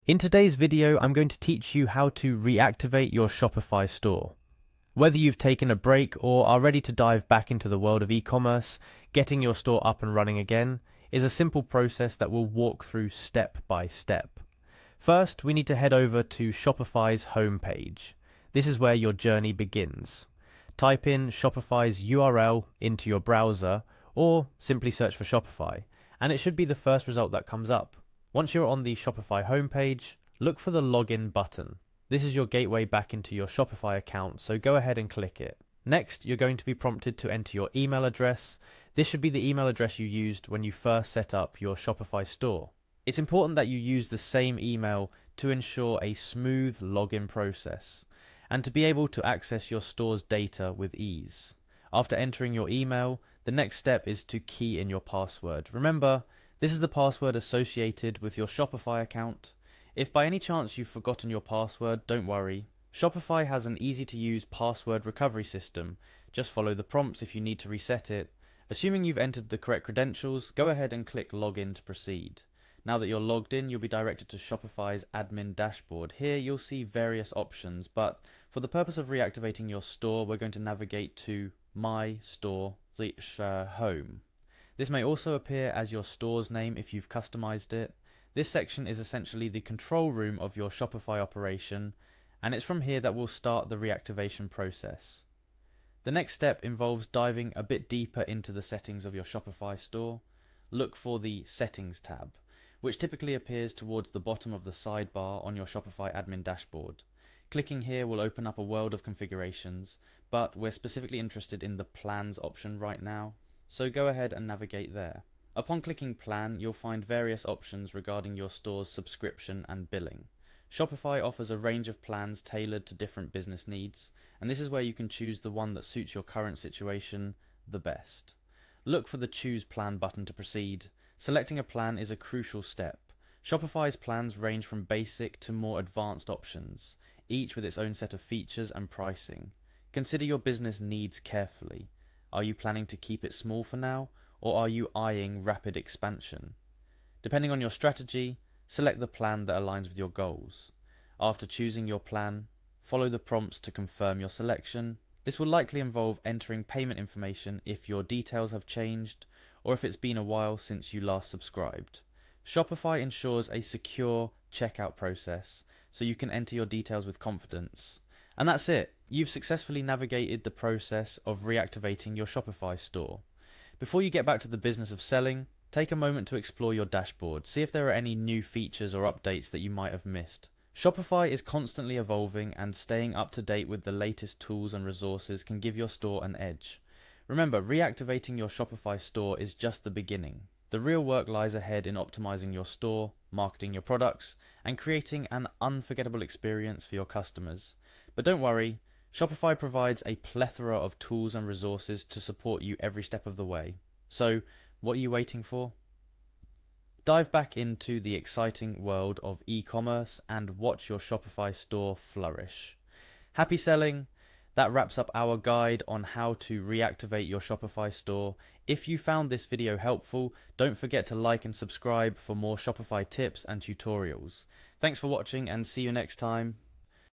In today's video, I'm going to teach you how to reactivate your Shopify store. Whether you've taken a break or are ready to dive back into the world of e-commerce, getting your store up and running again is a simple process that we'll walk through step by step. First, we need to head over to Shopify's homepage. This is where your journey begins. Type in Shopify's URL into your browser or simply search for Shopify, and it should be the first result that comes up. Once you're on the Shopify homepage, look for the login button. This is your gateway back into your Shopify account, so go ahead and click it. Next, you're going to be prompted to enter your email address. This should be the email address you used when you first set up your Shopify store. It's important that you use the same email to ensure a smooth login process and to be able to access your store's data with ease. After entering your email, the next step is to key in your password. Remember, this is the password associated with your Shopify account. If by any chance you've forgotten your password, don't worry. Shopify has an easy-to-use password recovery system. Just follow the prompts if you need to reset it. Assuming you've entered the correct credentials, go ahead and click Login to proceed. Now that you're logged in, you'll be directed to Shopify's admin dashboard. Here you'll see various options, but for the purpose of reactivating your store, we're going to navigate to My Store Home. This may also appear as your store's name if you've customized it. This section is essentially the control room of your Shopify operation, and it's from here that we'll start the reactivation process. The next step involves diving a bit deeper into the settings of your Shopify store. Look for the Settings tab, which typically appears towards the bottom of the sidebar on your Shopify admin dashboard. Clicking here will open up a world of configurations, but we're specifically interested in the Plans option right now, so go ahead and navigate there. Upon clicking Plan, you'll find various options regarding your store's subscription and billing. Shopify offers a range of plans tailored to different business needs, and this is where you can choose the one that suits your current situation the best. Look for the Choose Plan button to proceed. Selecting a plan is a crucial step. Shopify's plans range from basic to more advanced options, each with its own set of features and pricing. Consider your business needs carefully. Are you planning to keep it small for now, or are you eyeing rapid expansion? Depending on your strategy, select the plan that aligns with your goals. After choosing your plan, follow the prompts to confirm your selection. This will likely involve entering payment information if your details have changed, or if it's been a while since you last subscribed. Shopify ensures a secure checkout process, so you can enter your details with confidence. And that's it. You've successfully navigated the process of reactivating your Shopify store. Before you get back to the business of selling, take a moment to explore your dashboard. See if there are any new features or updates that you might have missed. Shopify is constantly evolving, and staying up to date with the latest tools and resources can give your store an edge. Remember, reactivating your Shopify store is just the beginning. The real work lies ahead in optimizing your store, marketing your products, and creating an unforgettable experience for your customers. But don't worry, Shopify provides a plethora of tools and resources to support you every step of the way. So, what are you waiting for? Dive back into the exciting world of e-commerce and watch your Shopify store flourish. Happy selling! That wraps up our guide on how to reactivate your Shopify store. If you found this video helpful, don't forget to like and subscribe for more Shopify tips and tutorials. Thanks for watching, and see you next time.